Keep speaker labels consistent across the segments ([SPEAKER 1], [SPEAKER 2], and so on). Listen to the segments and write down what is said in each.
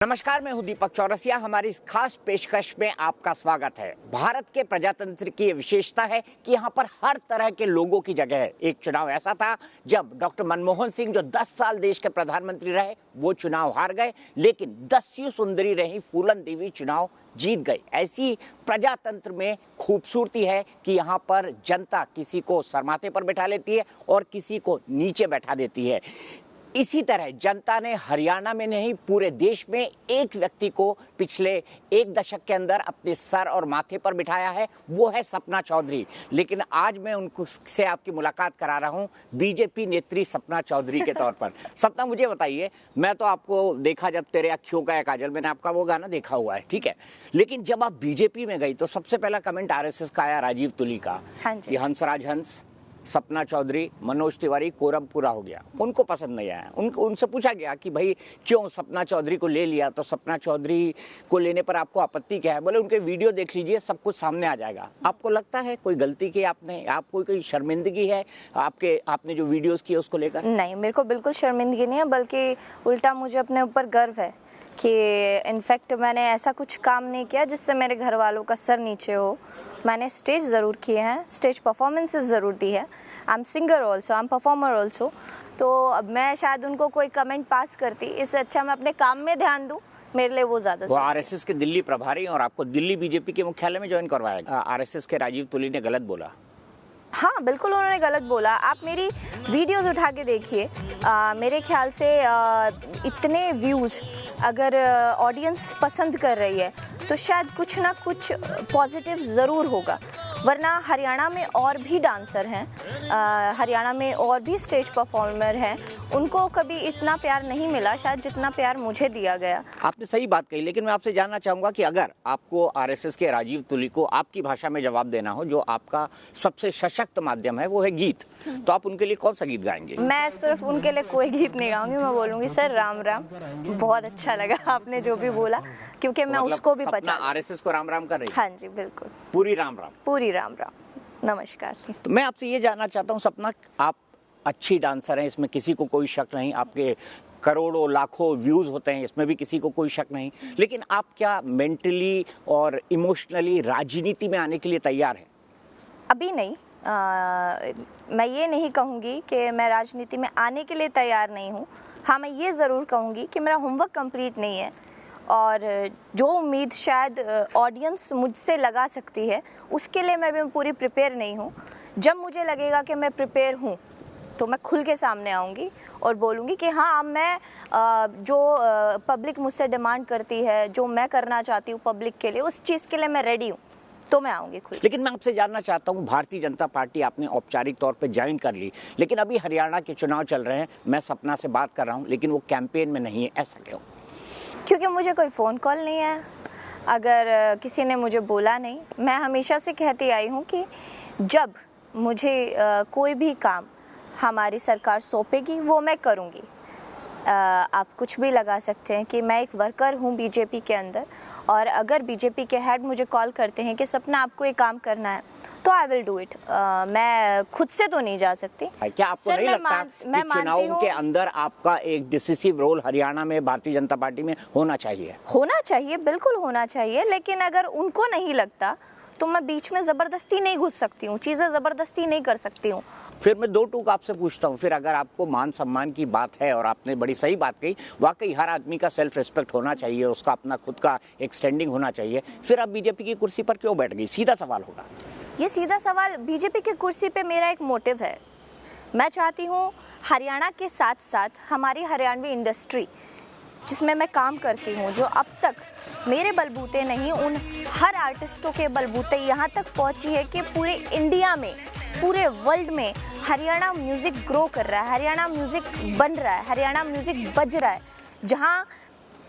[SPEAKER 1] नमस्कार, मैं हूं दीपक चौरसिया। हमारी इस खास पेशकश में आपका स्वागत है। भारत के प्रजातंत्र की विशेषता है कि यहाँ पर हर तरह के लोगों की जगह है। एक चुनाव ऐसा था जब डॉक्टर मनमोहन सिंह, जो 10 साल देश के प्रधानमंत्री रहे, वो चुनाव हार गए, लेकिन दस्यु सुंदरी रही फूलन देवी चुनाव जीत गई। ऐसी प्रजातंत्र में खूबसूरती है कि यहाँ पर जनता किसी को सरमाथे पर बैठा लेती है और किसी को नीचे बैठा देती है। इसी तरह जनता ने हरियाणा में नहीं, पूरे देश में एक व्यक्ति को पिछले एक दशक के अंदर अपने सर और माथे पर बिठाया है, वो है सपना चौधरी। लेकिन आज मैं उनको से आपकी मुलाकात करा रहा हूँ बीजेपी नेत्री सपना चौधरी के तौर पर। सपना, मुझे बताइए, मैं तो आपको देखा जब तेरे अखियों का है काजल, मैंने आपका वो गाना देखा हुआ है, ठीक है, लेकिन जब आप बीजेपी में गई तो सबसे पहला कमेंट आरएसएस का आया, राजीव तुली का, कि हंसराज हंस, सपना चौधरी, मनोज तिवारी, कोरम पूरा हो गया। उनको पसंद नहीं आया। उनसे पूछा गया कि भाई क्यों सपना चौधरी को ले लिया, तो सपना चौधरी को लेने पर आपको आपत्ति क्या है? बोले उनके वीडियो देख लीजिए, सब कुछ सामने आ जाएगा। आपको लगता है कोई गलती की आपने, आपको कोई शर्मिंदगी है आपने जो वीडियोस किए उसको लेकर?
[SPEAKER 2] नहीं, मेरे को बिल्कुल शर्मिंदगी नहीं है, बल्कि उल्टा मुझे अपने ऊपर गर्व है कि इनफैक्ट मैंने ऐसा कुछ काम नहीं किया जिससे मेरे घर वालों का सर नीचे हो। मैंने स्टेज ज़रूर किए हैं, स्टेज परफॉर्मेंसेस ज़रूर दी है। I am singer also, I am performer also. तो अब मैं शायद उनको कोई कमेंट पास करती, इससे अच्छा मैं अपने काम में ध्यान दूँ, मेरे लिए वो ज़्यादा।
[SPEAKER 1] वो आरएसएस के दिल्ली प्रभारी और आपको दिल्ली बीजेपी के मुख्यालय में ज्वाइन करवाया। आरएसएस के राजीव तुली ने गलत बोला।
[SPEAKER 2] हाँ बिल्कुल, उन्होंने गलत बोला। आप मेरी वीडियोस उठा के देखिए। मेरे ख्याल से इतने व्यूज़ अगर ऑडियंस पसंद कर रही है तो शायद कुछ ना कुछ पॉजिटिव ज़रूर होगा। वरना हरियाणा में और भी डांसर हैं, हरियाणा में और भी स्टेज परफॉर्मर हैं, उनको कभी इतना प्यार नहीं मिला शायद जितना प्यार मुझे दिया गया।
[SPEAKER 1] आपने सही बात कही, लेकिन मैं आपसे जानना चाहूँगा कि अगर आपको आरएसएस के राजीव तुली को आपकी भाषा में जवाब देना हो, जो आपका सबसे सशक्त माध्यम है वो है गीत, तो आप उनके लिए कौन सा गीत गाएंगे?
[SPEAKER 2] मैं सिर्फ उनके लिए कोई गीत नहीं गाऊंगी। मैं बोलूँगी सर राम राम, बहुत अच्छा लगा आपने जो भी बोला, क्योंकि मैं
[SPEAKER 1] मतलब
[SPEAKER 2] उसको भी पहचान।
[SPEAKER 1] आरएसएस को राम राम कर रही है?
[SPEAKER 2] हाँ जी बिल्कुल,
[SPEAKER 1] पूरी राम राम,
[SPEAKER 2] पूरी राम राम। नमस्कार।
[SPEAKER 1] तो मैं आपसे ये जानना चाहता हूँ सपना, आप अच्छी डांसर हैं, इसमें किसी को कोई शक नहीं, आपके करोड़ों लाखों व्यूज होते हैं, इसमें भी किसी को कोई शक नहीं, लेकिन आप क्या मेंटली और इमोशनली राजनीति में आने के लिए तैयार हैं?
[SPEAKER 2] अभी नहीं। मैं ये नहीं कहूँगी कि मैं राजनीति में आने के लिए तैयार नहीं हूँ। हाँ, मैं ये ज़रूर कहूँगी कि मेरा होमवर्क कंप्लीट नहीं है, और जो उम्मीद शायद ऑडियंस मुझसे लगा सकती है उसके लिए मैं भी पूरी प्रिपेयर नहीं हूँ। जब मुझे लगेगा कि मैं प्रिपेयर हूँ तो मैं खुल के सामने आऊँगी और बोलूँगी कि हाँ, मैं जो पब्लिक मुझसे डिमांड करती है, जो मैं करना चाहती हूँ पब्लिक के लिए, उस चीज़ के लिए मैं रेडी हूँ, तो मैं आऊँगी खुद।
[SPEAKER 1] लेकिन मैं आपसे जानना चाहता हूँ, भारतीय जनता पार्टी आपने औपचारिक तौर पे ज्वाइन कर ली, लेकिन अभी हरियाणा के चुनाव चल रहे हैं, मैं सपना से बात कर रहा हूँ, लेकिन वो कैंपेन में नहीं है, ऐसा क्यों?
[SPEAKER 2] क्योंकि मुझे कोई फ़ोन कॉल नहीं है, अगर किसी ने मुझे बोला नहीं। मैं हमेशा से कहती आई हूँ कि जब मुझे कोई भी काम हमारी सरकार सौंपेगी वो मैं करूँगी। आप कुछ भी लगा सकते हैं कि मैं एक वर्कर हूँ बीजेपी के अंदर, और अगर बीजेपी के हेड मुझे कॉल करते हैं कि सपना आपको ये काम करना है, तो आई विल डू इट। मैं खुद से तो नहीं जा सकती।
[SPEAKER 1] क्या आपको नहीं लगता कि चुनावों के अंदर आपका एक डिसिसिव रोल हरियाणा में भारतीय जनता पार्टी में होना चाहिए?
[SPEAKER 2] होना चाहिए, बिल्कुल होना चाहिए, लेकिन अगर उनको नहीं लगता तो मैं बीच में ज़बरदस्ती नहीं घुस सकती हूँ, चीज़ें ज़बरदस्ती नहीं कर सकती हूँ।
[SPEAKER 1] फिर मैं दो टूक आपसे पूछता हूँ, फिर अगर आपको मान सम्मान की बात है, और आपने बड़ी सही बात कही, वाकई हर आदमी का सेल्फ रिस्पेक्ट होना चाहिए, उसका अपना खुद का एक स्टैंडिंग होना चाहिए, फिर आप बीजेपी की कुर्सी पर क्यों बैठ गई? सीधा सवाल होगा
[SPEAKER 2] ये, सीधा सवाल। बीजेपी की कुर्सी पे मेरा एक मोटिव है। मैं चाहती हूँ हरियाणा के साथ साथ हमारी हरियाणवी इंडस्ट्री जिसमें मैं काम करती हूँ, जो अब तक मेरे बलबूते नहीं, उन हर आर्टिस्टों के बलबूते यहाँ तक पहुँची है कि पूरे इंडिया में, पूरे वर्ल्ड में हरियाणा म्यूज़िक ग्रो कर रहा है, हरियाणा म्यूज़िक बन रहा है, हरियाणा म्यूज़िक बज रहा है। जहाँ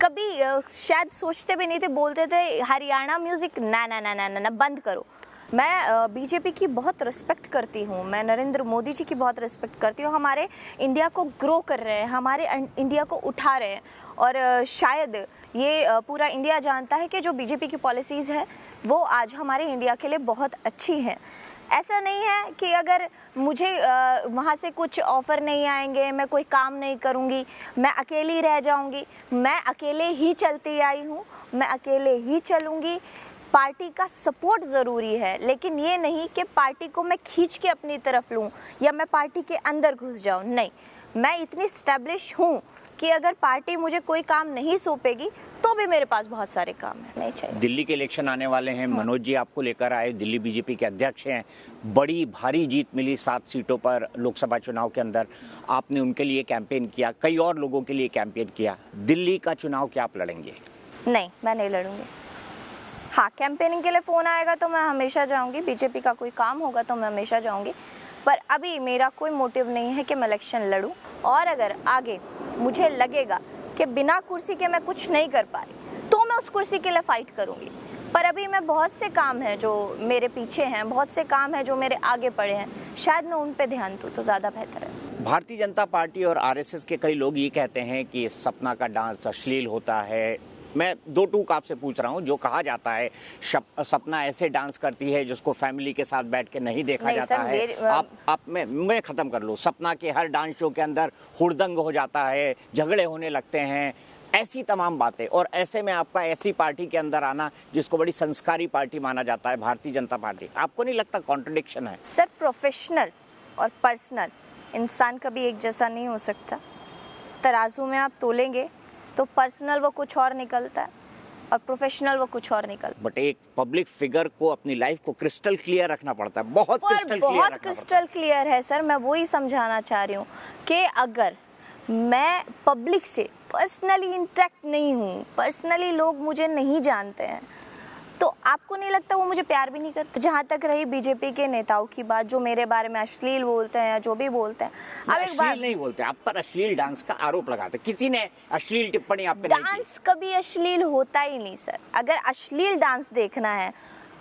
[SPEAKER 2] कभी शायद सोचते भी नहीं थे, बोलते थे हरियाणा म्यूज़िक ना ना ना ना ना बंद करो। मैं बीजेपी की बहुत रिस्पेक्ट करती हूँ, मैं नरेंद्र मोदी जी की बहुत रिस्पेक्ट करती हूँ। हमारे इंडिया को ग्रो कर रहे हैं, हमारे इंडिया को उठा रहे हैं, और शायद ये पूरा इंडिया जानता है कि जो बीजेपी की पॉलिसीज़ है वो आज हमारे इंडिया के लिए बहुत अच्छी हैं। ऐसा नहीं है कि अगर मुझे वहाँ से कुछ ऑफ़र नहीं आएंगे, मैं कोई काम नहीं करूँगी, मैं अकेली रह जाऊँगी। मैं अकेले ही चलती आई हूँ, मैं अकेले ही चलूँगी। पार्टी का सपोर्ट ज़रूरी है, लेकिन ये नहीं कि पार्टी को मैं खींच के अपनी तरफ लूँ या मैं पार्टी के अंदर घुस जाऊँ। नहीं, मैं इतनी स्टैब्लिश हूँ कि अगर पार्टी मुझे कोई काम नहीं सौंपेगी तो भी मेरे पास बहुत सारे काम हैं। नहीं चाहिए।
[SPEAKER 1] दिल्ली के इलेक्शन आने वाले हैं, मनोज जी आपको लेकर आए, दिल्ली बीजेपी के अध्यक्ष हैं। बड़ी भारी जीत मिली 7 सीटों पर लोकसभा चुनाव के अंदर। आपने उनके लिए कैंपेन किया, कई और लोगों के लिए कैंपेन किया। दिल्ली का चुनाव क्या आप लड़ेंगे?
[SPEAKER 2] नहीं, मैं नहीं लड़ूंगी। हाँ, कैंपेनिंग के लिए फ़ोन आएगा तो मैं हमेशा जाऊंगी, बीजेपी का कोई काम होगा तो मैं हमेशा जाऊंगी, पर अभी मेरा कोई मोटिव नहीं है कि मैं इलेक्शन लड़ूं। और अगर आगे मुझे लगेगा कि बिना कुर्सी के मैं कुछ नहीं कर पा रही तो मैं उस कुर्सी के लिए फ़ाइट करूंगी। पर अभी मैं बहुत से काम हैं जो मेरे पीछे हैं, बहुत से काम हैं जो मेरे आगे पड़े हैं, शायद मैं उन पे ध्यान दूँ तो ज़्यादा बेहतर है।
[SPEAKER 1] भारतीय जनता पार्टी और आरएसएस के कई लोग ये कहते हैं कि सपना का डांस अश्लील होता है। मैं 2 टूक आपसे पूछ रहा हूँ। जो कहा जाता है सपना ऐसे डांस करती है जिसको फैमिली के साथ बैठ के नहीं देखा जाता है। आप मैं ख़त्म कर लूँ। सपना के हर डांस शो के अंदर हुड़दंग हो जाता है, झगड़े होने लगते हैं, ऐसी तमाम बातें। और ऐसे में आपका ऐसी पार्टी के अंदर आना जिसको बड़ी संस्कारी पार्टी माना जाता है, भारतीय जनता पार्टी, आपको नहीं लगता कॉन्ट्रडिक्शन है?
[SPEAKER 2] सर, प्रोफेशनल और पर्सनल इंसान कभी एक जैसा नहीं हो सकता। तराजू में आप तोलेंगे तो पर्सनल वो कुछ और निकलता है और प्रोफेशनल वो कुछ और निकलता है।
[SPEAKER 1] बट एक पब्लिक फिगर को अपनी लाइफ को क्रिस्टल क्लियर रखना पड़ता है, बहुत क्रिस्टल
[SPEAKER 2] क्लियर है सर। मैं वही समझाना चाह रही हूँ कि अगर मैं पब्लिक से पर्सनली इंटरेक्ट नहीं हूँ, पर्सनली लोग मुझे नहीं जानते हैं, तो आपको नहीं लगता वो मुझे प्यार भी नहीं करते? जहाँ तक रही बीजेपी के नेताओं की बात, जो मेरे बारे में अश्लील बोलते हैं या जो भी बोलते हैं, अब एक बात
[SPEAKER 1] नहीं बोलते, आप पर अश्लील डांस का आरोप लगाते। किसी ने अश्लील टिप्पणी आप पे नहीं की?
[SPEAKER 2] डांस कभी अश्लील होता ही नहीं सर। अगर अश्लील डांस देखना है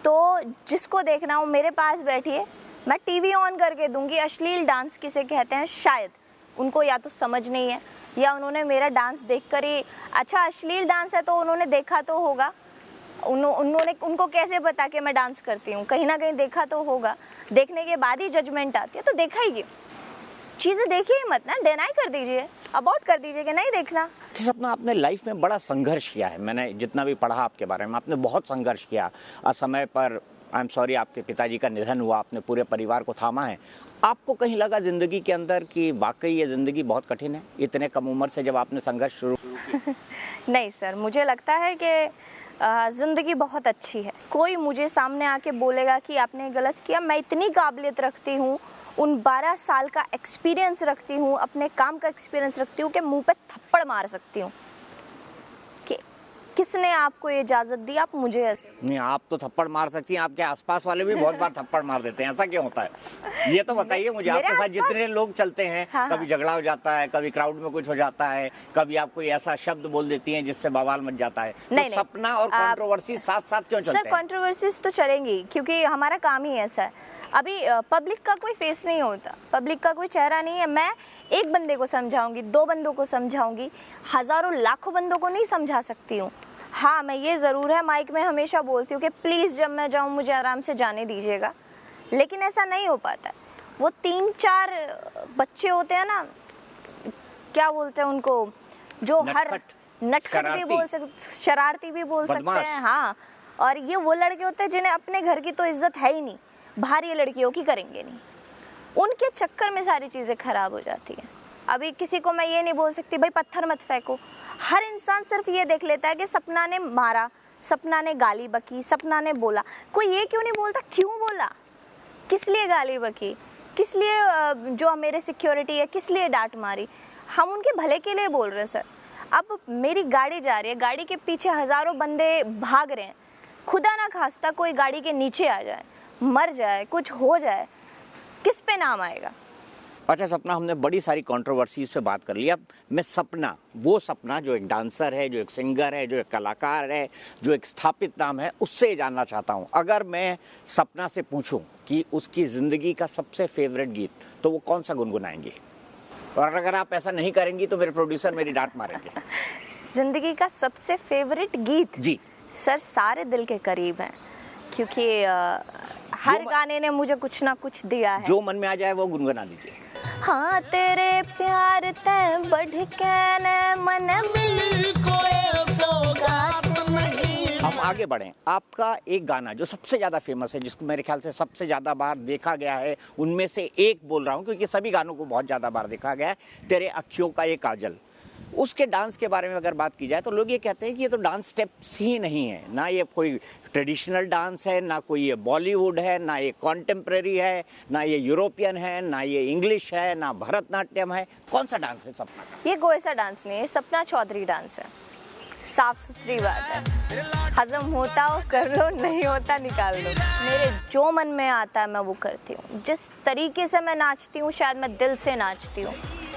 [SPEAKER 2] तो जिसको देखना हो मेरे पास बैठिए, मैं टीवी ऑन करके दूंगी। अश्लील डांस किसे कहते हैं शायद उनको या तो समझ नहीं है या उन्होंने मेरा डांस देखकर ही, अच्छा अश्लील डांस है तो उन्होंने देखा तो होगा, उनको कैसे पता कि मैं डांस करती हूँ? कहीं ना कहीं देखा तो होगा, देखने के बाद ही जजमेंट आती है। तो देखा ही क्यों? चीज़ें देखिए मत ना, डिनाई कर दीजिए, अबॉर्ट कर दीजिए कि नहीं देखना।
[SPEAKER 1] सपना, आपने लाइफ में बड़ा संघर्ष किया है, मैंने जितना भी पढ़ा आपके बारे में, आपने बहुत संघर्ष किया। असमय पर आई एम सॉरी आपके पिताजी का निधन हुआ, आपने पूरे परिवार को थामा है। आपको कहीं लगा जिंदगी के अंदर कि वाकई ये जिंदगी बहुत कठिन है, इतने कम उम्र से जब आपने संघर्ष शुरू किया?
[SPEAKER 2] नहीं सर, मुझे लगता है कि ज़िंदगी बहुत अच्छी है। कोई मुझे सामने आके बोलेगा कि आपने गलत किया, मैं इतनी काबिलियत रखती हूँ, उन 12 साल का एक्सपीरियंस रखती हूँ, अपने काम का एक्सपीरियंस रखती हूँ कि मुंह पे थप्पड़ मार सकती हूँ। कि किसने आपको ये इजाज़त दी? आप मुझे ऐसे
[SPEAKER 1] नहीं, आप तो थप्पड़ मार सकती हैं, आपके आसपास वाले भी बहुत बार थप्पड़ मार देते हैं, ऐसा क्यों होता है? ये तो बताइए मुझे। आपके साथ जितने लोग चलते हैं,
[SPEAKER 2] हाँ,
[SPEAKER 1] कभी झगड़ा हो जाता है, कभी क्राउड में कुछ हो जाता है, कभी आप कोई ऐसा शब्द बोल देती हैं जिससे बवाल मच जाता है।
[SPEAKER 2] नहीं,
[SPEAKER 1] तो सपना और कंट्रोवर्सी साथ साथ क्यों चलते हैं?
[SPEAKER 2] सर, कंट्रोवर्सीज तो चलेंगी क्योंकि हमारा काम ही ऐसा है। अभी पब्लिक का कोई फेस नहीं होता, पब्लिक का कोई चेहरा नहीं है। मैं एक बंदे को समझाऊंगी, 2 बंदों को समझाऊंगी, हज़ारों लाखों बंदों को नहीं समझा सकती हूँ। हाँ, मैं ये ज़रूर है, माइक में हमेशा बोलती हूँ कि प्लीज़ जब मैं जाऊँ मुझे आराम से जाने दीजिएगा, लेकिन ऐसा नहीं हो पाता है। वो 3-4 बच्चे होते हैं ना, क्या बोलते हैं उनको, जो हर नटखट भी बोल सकते, शरारती भी बोल सकते हैं। हाँ, और ये वो लड़के होते हैं जिन्हें अपने घर की तो इज्जत है ही नहीं, बाहर ये लड़कियों की करेंगे नहीं, उनके चक्कर में सारी चीज़ें खराब हो जाती हैं। अभी किसी को मैं ये नहीं बोल सकती भाई पत्थर मत फेंको। हर इंसान सिर्फ ये देख लेता है कि सपना ने मारा, सपना ने गाली बकी, सपना ने बोला। कोई ये क्यों नहीं बोलता क्यों बोला, किस लिए गाली बकी, किस लिए जो मेरे सिक्योरिटी है किस लिए डांट मारी? हम उनके भले के लिए बोल रहे हैं सर। अब मेरी गाड़ी जा रही है, गाड़ी के पीछे हज़ारों बंदे भाग रहे हैं, खुदा ना खास्ता कोई गाड़ी के नीचे आ जाए, मर जाए, कुछ हो जाए, किस पे नाम आएगा?
[SPEAKER 1] अच्छा सपना, हमने बड़ी सारी कंट्रोवर्सीज पे बात कर ली। अब मैं सपना, वो सपना जो एक डांसर है, जो एक सिंगर है, जो एक कलाकार है, जो एक स्थापित नाम है, उससे जानना चाहता हूँ। अगर मैं सपना से पूछूं कि उसकी ज़िंदगी का सबसे फेवरेट गीत, तो वो कौन सा गुनगुनाएंगी? और अगर आप ऐसा नहीं करेंगी तो मेरे प्रोड्यूसर मेरी डांट मारेंगे।
[SPEAKER 2] जिंदगी का सबसे फेवरेट गीत?
[SPEAKER 1] जी
[SPEAKER 2] सर, सारे दिल के करीब हैं, क्योंकि हर गाने ने मुझे कुछ ना कुछ दिया है।
[SPEAKER 1] जो मन में आ जाए वो गुनगुना दीजिए।
[SPEAKER 2] हाँ तेरे प्यार ते बढ़ के न मन मिली कोई सौगात नहीं।
[SPEAKER 1] हम आगे बढ़ें। आपका एक गाना जो सबसे ज़्यादा फेमस है, जिसको मेरे ख्याल से सबसे ज़्यादा बार देखा गया है, उनमें से एक बोल रहा हूँ क्योंकि सभी गानों को बहुत ज़्यादा बार देखा गया है, तेरे अखियों का ये काजल। उसके डांस के बारे में अगर बात की जाए तो लोग ये कहते हैं कि ये तो डांस स्टेप्स ही नहीं है, ना ये कोई ट्रेडिशनल डांस है, ना कोई ये बॉलीवुड है, ना ये कॉन्टेम्प्रेरी है, ना ये यूरोपियन है, ना ये इंग्लिश है, ना भरतनाट्यम है। कौन सा डांस है सपना का?
[SPEAKER 2] ये कोई सा डांस नहीं है, सपना चौधरी डांस है। साफ सुथरी बात है, हजम होता हो कर लो, नहीं होता निकाल लो। मेरे जो मन में आता है मैं वो करती हूँ। जिस तरीके से मैं नाचती हूँ शायद मैं दिल से नाचती हूँ।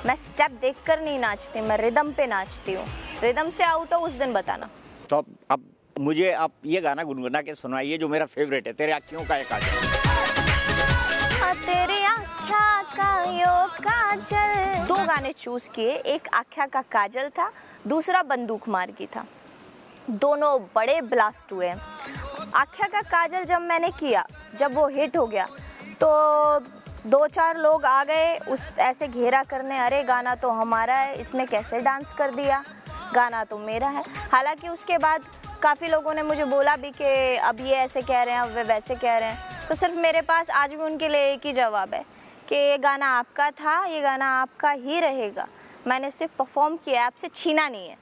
[SPEAKER 2] मैं स्टेप देखकर नहीं नाचती, मैं रिदम पे नाचती हूँ। रिदम से आउट हो उस दिन बताना।
[SPEAKER 1] तो अब मुझे आप ये गाना गुनगुना के सुनाइए जो मेरा फेवरेट है, तेरे अखियों का ये काजल।
[SPEAKER 2] तेरे आँखा का यो काजल। दो गाने चूज किए, एक आँखा का काजल था, दूसरा बंदूक मारगी था। दोनों बड़े ब्लास्ट हुए। आँखा का काजल जब मैंने किया, जब वो हिट हो गया तो 2-4 लोग आ गए उस ऐसे घेरा करने, अरे गाना तो हमारा है, इसने कैसे डांस कर दिया, गाना तो मेरा है। हालांकि उसके बाद काफ़ी लोगों ने मुझे बोला भी कि अब ये ऐसे कह रहे हैं, अब वे वैसे कह रहे हैं। तो सिर्फ मेरे पास आज भी उनके लिए एक ही जवाब है कि ये गाना आपका था, ये गाना आपका ही रहेगा। मैंने सिर्फ परफॉर्म किया, आपसे छीना नहीं है।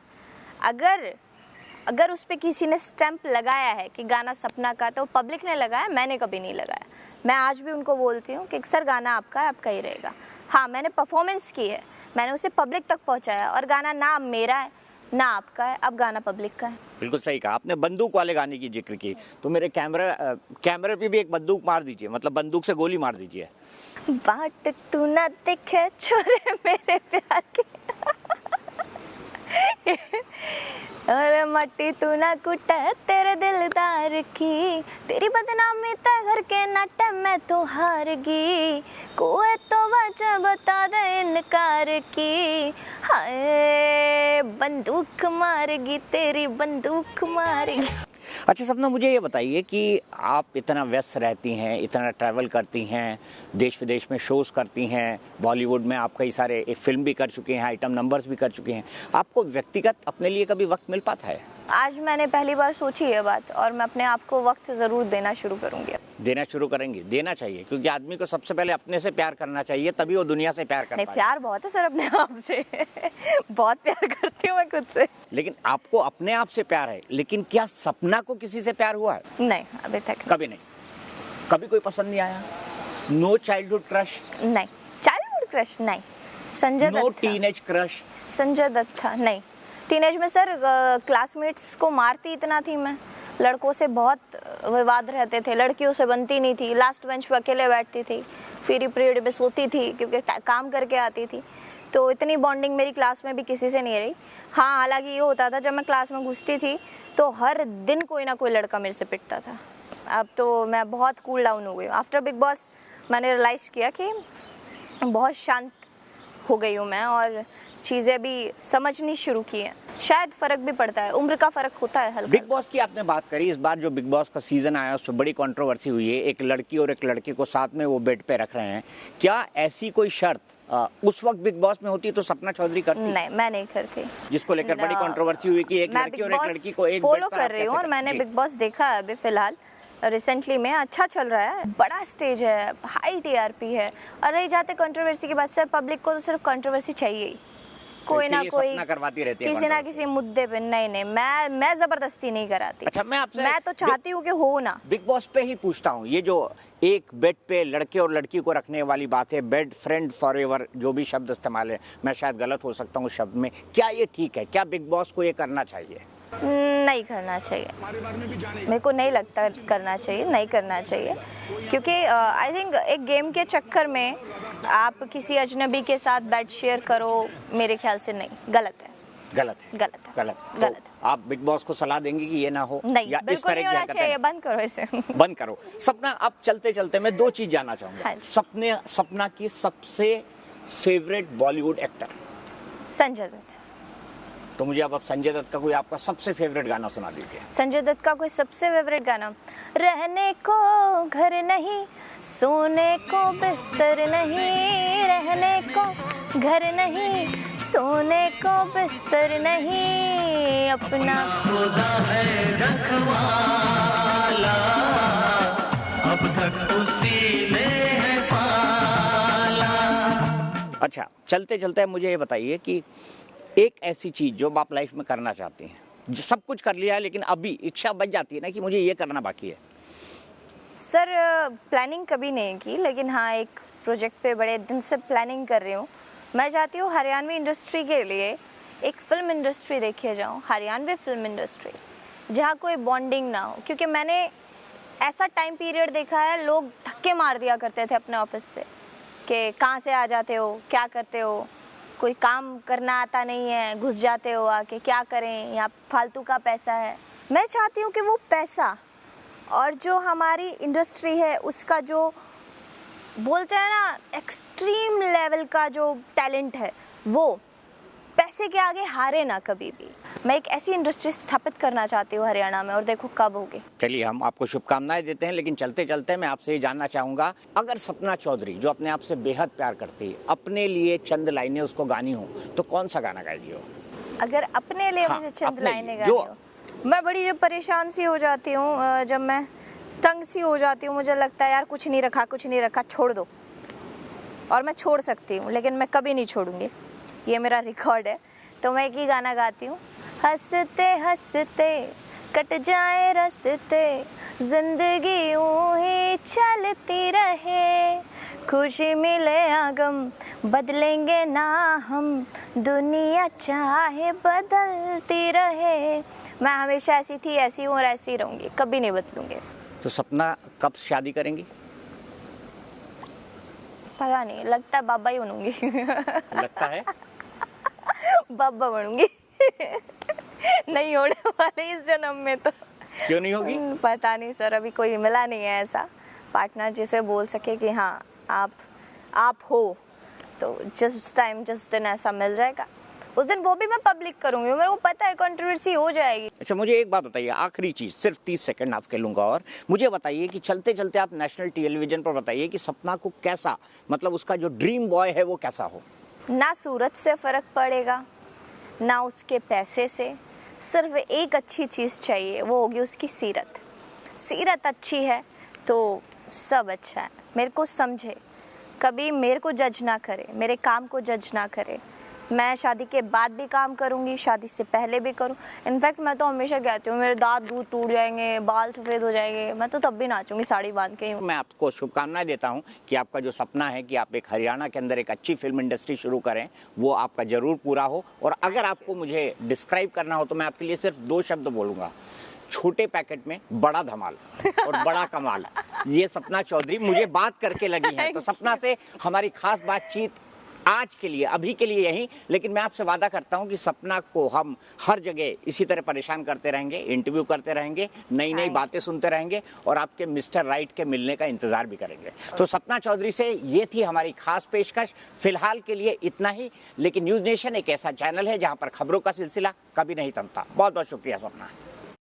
[SPEAKER 2] अगर उस पर किसी ने स्टैंप लगाया है कि गाना सपना का, तो पब्लिक ने लगाया, मैंने कभी नहीं लगाया। मैं आज भी उनको बोलती हूँ कि सर गाना आपका है, आपका ही रहेगा। हाँ, मैंने परफॉर्मेंस की है, मैंने उसे पब्लिक तक पहुँचाया, और गाना ना मेरा है ना आपका है, अब गाना पब्लिक का है।
[SPEAKER 1] बिल्कुल सही कहा आपने। बंदूक वाले गाने की जिक्र की, तो मेरे कैमरे पे भी एक बंदूक मार दीजिए, मतलब बंदूक से गोली मार दीजिए।
[SPEAKER 2] बाट तू ना देखे छोरे मेरे प्यार के और मट्टी तू ना कुटे तेरे दिलदार की, तेरी बदनामी ते घर के नाटे में तो हार गई, कोई तो वजह बता दे इनकार की। हाय बंदूक मारेगी, तेरी बंदूक मारेगी।
[SPEAKER 1] अच्छा सपना, मुझे ये बताइए कि आप इतना व्यस्त रहती हैं, इतना ट्रैवल करती हैं, देश विदेश में शोज़ करती हैं, बॉलीवुड में आप कई सारे एक फिल्म भी कर चुके हैं, आइटम नंबर्स भी कर चुके हैं, आपको व्यक्तिगत अपने लिए कभी वक्त मिल पाता है?
[SPEAKER 2] आज मैंने पहली बार सोची ये बात, और मैं अपने आप को वक्त ज़रूर देना शुरू करूँगी।
[SPEAKER 1] देना शुरू करेंगे? देना चाहिए, क्योंकि आदमी को सबसे पहले अपने से प्यार करना चाहिए, तभी वो दुनिया से प्यार कर पाएगा।
[SPEAKER 2] नहीं, प्यार बहुत है सर अपने आप से बहुत प्यार करती हूँ मैं खुद से।
[SPEAKER 1] लेकिन आपको अपने आप से प्यार है, लेकिन क्या सपना को किसी से प्यार हुआ है?
[SPEAKER 2] नहीं, अभी तक
[SPEAKER 1] कभी नहीं। कभी कोई पसंद नहीं आया? No childhood crush?
[SPEAKER 2] नहीं। चाइल्डहुड क्रश नहीं। संजय दत्त
[SPEAKER 1] नो
[SPEAKER 2] था।
[SPEAKER 1] Teenage crush?
[SPEAKER 2] संजय दत्त था। नहीं, टीनेज में सर क्लासमेट्स को मारती इतना थी मैं, लड़कों से बहुत विवाद रहते थे, लड़कियों से बनती नहीं थी, लास्ट बेंच पर अकेले बैठती थी, फ्री पीरियड में सोती थी क्योंकि काम करके आती थी, तो इतनी बॉन्डिंग मेरी क्लास में भी किसी से नहीं रही। हाँ, हालांकि ये होता था जब मैं क्लास में घुसती थी तो हर दिन कोई ना कोई लड़का मेरे से पिटता था। अब तो मैं बहुत कूल डाउन हो गई हूँ। आफ्टर बिग बॉस मैंने रियलाइज़ किया कि बहुत शांत हो गई हूँ मैं, और चीज़ें भी समझनी शुरू की हैं। शायद फ़र्क भी पड़ता है, उम्र का फ़र्क होता है हल्का।
[SPEAKER 1] बिग बॉस की आपने बात करी, इस बार जो बिग बॉस का सीजन आया उस पर बड़ी कंट्रोवर्सी हुई है। एक लड़की और एक लड़के को साथ में वो बेड पे रख रहे हैं, क्या ऐसी कोई शर्त उस वक्त बिग बॉस में होती तो सपना चौधरी करती?
[SPEAKER 2] नहीं, मैं नहीं करती।
[SPEAKER 1] जिसको लेकर बड़ी कंट्रोवर्सी हुई कि एक लड़की और एक लड़की को एक
[SPEAKER 2] फॉलो कर रही हूँ, और मैंने बिग बॉस देखा है अभी फिलहाल रिसेंटली में, अच्छा चल रहा है, बड़ा स्टेज है, हाई टीआरपी है। और रही जाते कंट्रोवर्सी की बात, सर पब्लिक को तो सिर्फ कंट्रोवर्सी चाहिए ही, कोई ना कोई
[SPEAKER 1] करवाती रहती है
[SPEAKER 2] किसी ना किसी मुद्दे पे। नहीं, मैं जबरदस्ती नहीं कराती।
[SPEAKER 1] अच्छा, मैं
[SPEAKER 2] तो चाहती हूँ कि हो ना।
[SPEAKER 1] बिग बॉस पे ही पूछता हूँ, ये जो एक बेड पे लड़के और लड़की को रखने वाली बात है, बेड फ्रेंड फॉरएवर, जो भी शब्द इस्तेमाल है, मैं शायद गलत हो सकता हूँ उस शब्द में, क्या ये ठीक है? क्या बिग बॉस को ये करना चाहिए?
[SPEAKER 2] नहीं करना चाहिए, मेरे को नहीं लगता करना चाहिए, नहीं करना चाहिए, क्योंकि आई थिंक एक गेम के चक्कर में आप किसी अजनबी के साथ बेड शेयर करो, मेरे ख्याल से नहीं, गलत है।
[SPEAKER 1] तो आप बिग बॉस को सलाह देंगे कि ये ना हो?
[SPEAKER 2] नहीं,
[SPEAKER 1] या इस तरह की
[SPEAKER 2] होना चाहिए, बंद करो इसे
[SPEAKER 1] बंद करो। सपना, अब चलते चलते मैं 2 चीज जानना चाहूंगा।
[SPEAKER 2] हाँ,
[SPEAKER 1] सपना की सबसे फेवरेट बॉलीवुड एक्टर?
[SPEAKER 2] संजय दत्त।
[SPEAKER 1] तो मुझे अब संजय दत्त का कोई आपका सबसे फेवरेट गाना सुना दीजिए।
[SPEAKER 2] संजय दत्त का कोई सबसे फेवरेट गाना? रहने को घर नहीं, सोने को बिस्तर नहीं, रहने को घर नहीं, सोने को बिस्तर नहीं, अपना
[SPEAKER 3] खुदा है रखवाला, अब तक उसी ने है पाला।
[SPEAKER 1] अच्छा, चलते चलते मुझे ये बताइए कि एक ऐसी चीज़ जो आप लाइफ में करना चाहते हैं, जो सब कुछ कर लिया है लेकिन अभी इच्छा बच जाती है ना कि मुझे ये करना बाकी है।
[SPEAKER 2] सर प्लानिंग कभी नहीं की, लेकिन हाँ एक प्रोजेक्ट पे बड़े दिन से प्लानिंग कर रही हूँ। मैं चाहती हूँ हरियाणवी इंडस्ट्री के लिए एक फ़िल्म इंडस्ट्री देखी जाऊँ, हरियाणवी फिल्म इंडस्ट्री, जहाँ कोई बॉन्डिंग ना हो। क्योंकि मैंने ऐसा टाइम पीरियड देखा है, लोग धक्के मार दिया करते थे अपने ऑफिस से कि कहाँ से आ जाते हो, क्या करते हो, कोई काम करना आता नहीं है, घुस जाते हो आके, क्या करें, यहाँ फालतू का पैसा है। मैं चाहती हूँ कि वो पैसा और जो हमारी इंडस्ट्री है उसका जो बोलते हैं ना एक्सट्रीम लेवल का जो टैलेंट है, वो पैसे के आगे हारे ना कभी भी। मैं एक ऐसी इंडस्ट्री स्थापित करना चाहती हूँ हरियाणा में, और देखो कब होगी।
[SPEAKER 1] चलिए, हम आपको शुभकामनाएं देते हैं, लेकिन चलते चलते मैं आपसे ये जानना चाहूँगा, अगर सपना चौधरी जो अपने आप से बेहद प्यार करती है, अपने लिए चंद लाइनें उसको गानी हो तो कौन सा गाना गाएगी वो?
[SPEAKER 2] अगर अपने लिए
[SPEAKER 1] हाँ,
[SPEAKER 2] मुझे चंद
[SPEAKER 1] अपने
[SPEAKER 2] लाइनें
[SPEAKER 1] लिए,
[SPEAKER 2] गानी
[SPEAKER 1] जो-
[SPEAKER 2] हो, मैं बड़ी जब परेशान सी हो जाती हूँ, जब मैं तंग सी हो जाती हूँ, मुझे लगता है यार कुछ नहीं रखा, छोड़ दो। और मैं छोड़ सकती हूँ, लेकिन मैं कभी नहीं छोड़ूंगी, ये मेरा रिकॉर्ड है। तो मैं एक ही गाना गाती हूँ, हंसते हंसते कट जाए रस्ते, जिंदगी यूं ही चलती रहे, खुशी मिले या गम बदलेंगे ना हम, दुनिया चाहे बदलती रहे। मैं हमेशा ऐसी थी, ऐसी हूँ और ऐसी रहूंगी, कभी नहीं बदलूंगी।
[SPEAKER 1] तो सपना कब शादी करेंगी?
[SPEAKER 2] पता नहीं, लगता है बाबा ही बनूंगी।
[SPEAKER 1] लगता है
[SPEAKER 2] बाबा बनूंगी। नहीं होने वाले इस जन्म में तो।
[SPEAKER 1] क्यों नहीं होगी?
[SPEAKER 2] पता नहीं सर, अभी कोई मिला नहीं है ऐसा पार्टनर जिसे बोल सके कि हाँ आप हो। तो जिस टाइम जिस दिन ऐसा मिल जाएगा उस दिन वो भी मैं पब्लिक करूंगी। मेरे को पता है कंट्रोवर्सी हो जाएगी।
[SPEAKER 1] अच्छा, मुझे एक बात बताइए, आखिरी चीज, सिर्फ 30 सेकंड आपके लूंगा, और मुझे बताइए कि चलते चलते आप नेशनल टेलीविजन पर बताइए कि सपना को कैसा, मतलब उसका जो ड्रीम बॉय है वो कैसा हो?
[SPEAKER 2] ना सूरत से फर्क पड़ेगा, ना उसके पैसे से, सिर्फ एक अच्छी चीज़ चाहिए, वो होगी उसकी सीरत। सीरत अच्छी है तो सब अच्छा है। मेरे को समझे, कभी मेरे को जज ना करे, मेरे काम को जज ना करे। मैं शादी के बाद भी काम करूंगी, शादी से पहले भी करूं। इनफैक्ट मैं तो हमेशा कहती हूँ मेरे दांत दूध टूट जाएंगे, बाल सफ़ेद हो जाएंगे, मैं तो तब भी नाचूंगी साड़ी बांध के।
[SPEAKER 1] मैं आपको शुभकामनाएं देता हूं कि आपका जो सपना है कि आप एक हरियाणा के अंदर एक अच्छी फिल्म इंडस्ट्री शुरू करें, वो आपका जरूर पूरा हो। और अगर आपको मुझे डिस्क्राइब करना हो तो मैं आपके लिए सिर्फ 2 शब्द बोलूँगा, छोटे पैकेट में बड़ा धमाल और बड़ा कमाल। ये सपना चौधरी मुझे बात करके लगी है। तो सपना से हमारी खास बातचीत आज के लिए, अभी के लिए यही, लेकिन मैं आपसे वादा करता हूं कि सपना को हम हर जगह इसी तरह परेशान करते रहेंगे, इंटरव्यू करते रहेंगे, नई नई बातें सुनते रहेंगे और आपके मिस्टर राइट के मिलने का इंतजार भी करेंगे। तो सपना चौधरी से ये थी हमारी खास पेशकश। फिलहाल के लिए इतना ही, लेकिन न्यूज़ नेशन एक ऐसा चैनल है जहां पर खबरों का सिलसिला कभी नहीं थमता। बहुत बहुत शुक्रिया सपना।